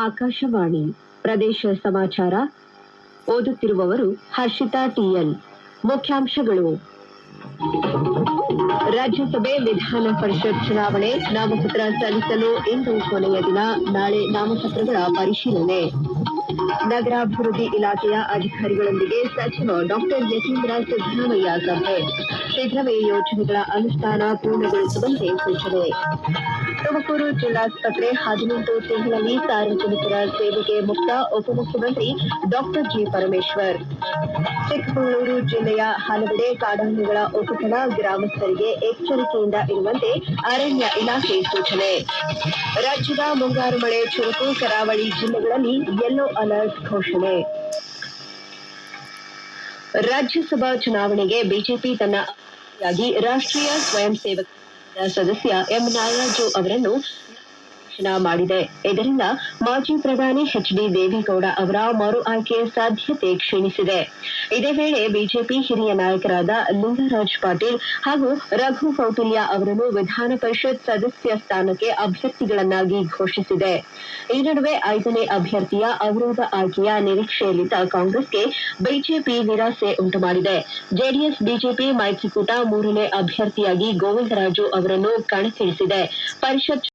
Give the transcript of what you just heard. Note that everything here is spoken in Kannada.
ಆಕಾಶವಾಣಿ ಪ್ರದೇಶ ಸಮಾಚಾರ ಓದುತ್ತಿರುವವರು ಹರ್ಷಿತಾ ಟಿಎಲ್. ಮುಖ್ಯಾಂಶಗಳು. ರಾಜ್ಯಸಭೆ ವಿಧಾನ ಪರಿಷತ್ ಚುನಾವಣೆ ನಾಮಪತ್ರ ಸಲ್ಲಿಸಲು ಇಂದು ಕೊನೆಯ ದಿನ. ನಾಳೆ ನಾಮಪತ್ರಗಳ ಪರಿಶೀಲನೆ. ನಗರಾಭಿವೃದ್ಧಿ ಇಲಾಖೆಯ ಅಧಿಕಾರಿಗಳೊಂದಿಗೆ ಸಚಿವ ಡಾಕ್ಟರ್ ಯತೀಂದ್ರ ಸಿದ್ದರಾಮಯ್ಯ ಸಭೆ. ಶೀಘ್ರವೇ ಯೋಜನೆಗಳ ಅನುಷ್ಠಾನ ಪೂರ್ಣಗೊಳಿಸುವಂತೆ ಸೂಚನೆ. ತುಮಕೂರು ಜಿಲ್ಲಾಸ್ಪತ್ರೆ 18 ತಿಂಗಳಲ್ಲಿ ಸಾರ್ವಜನಿಕರ ಸೇವೆಗೆ ಮುಕ್ತ. ಉಪಮುಖ್ಯಮಂತ್ರಿ ಡಾಕ್ಟರ್ ಜಿ. ಪರಮೇಶ್ವರ್. ಚಿಕ್ಕಮಗಳೂರು ಜಿಲ್ಲೆಯ ಹಲವೆಡೆ ಕಾಡಾನೆಗಳ ಉಪಟಳ. ಗ್ರಾಮಸ್ಥರಿಗೆ ಎಚ್ಚರಿಕೆಯಿಂದ ಇರುವಂತೆ ಅರಣ್ಯ ಇಲಾಖೆ ಸೂಚನೆ. ರಾಜ್ಯದ ಮುಂಗಾರು ಮಳೆ ಚುರುಕು. ಕರಾವಳಿ ಜಿಲ್ಲೆಗಳಲ್ಲಿ ಯೆಲ್ಲೋ ಅಲರ್ಟ್ ಘೋಷಣೆ. ರಾಜ್ಯಸಭಾ ಚುನಾವಣೆಗೆ ಬಿಜೆಪಿ ತನ್ನ ಅಭ್ಯರ್ಥಿಯಾಗಿ ರಾಷ್ಟ್ರೀಯ ಸ್ವಯಂ ಸೇವಕ ಸಂಘದ ಸದಸ್ಯ ಎಂ. ನಾಗರಾಜು ಅವರನ್ನು ಘೋಷಣೆ ಮಾಡಿದೆ. ಇದರಿಂದ ಮಾಜಿ ಪ್ರಧಾನಿ ಎಚ್.ಡಿ. ದೇವೇಗೌಡ ಅವರ ಮರು ಆಯ್ಕೆ ಸಾಧ್ಯತೆ ಕ್ಷೀಣಿಸಿದೆ. ಇದೇ ವೇಳೆ ಬಿಜೆಪಿ ಹಿರಿಯ ನಾಯಕರಾದ ಲಿಂಗರಾಜ್ ಪಾಟೀಲ್ ಹಾಗೂ ರಘು ಕೌಟಿಲ್ಯ ಅವರನ್ನು ವಿಧಾನ ಪರಿಷತ್ ಸದಸ್ಯ ಸ್ಥಾನಕ್ಕೆ ಅಭ್ಯರ್ಥಿಗಳನ್ನಾಗಿ ಘೋಷಿಸಿದೆ. ಈ ನಡುವೆ 5ನೇ ಅಭ್ಯರ್ಥಿಯ ಅವಿರೋಧ ಆಯ್ಕೆಯ ನಿರೀಕ್ಷೆಯಲ್ಲಿದ್ದ ಕಾಂಗ್ರೆಸ್ಗೆ ಬಿಜೆಪಿ ನಿರಾಸೆ ಉಂಟುಮಾಡಿದೆ. ಜೆಡಿಎಸ್ ಬಿಜೆಪಿ ಮೈತ್ರಿಕೂಟ 3ನೇ ಅಭ್ಯರ್ಥಿಯಾಗಿ ಗೋವಿಂದರಾಜು ಅವರನ್ನು ಕಣಕ್ಕಿಳಿಸಿದೆ. ಪರಿಷತ್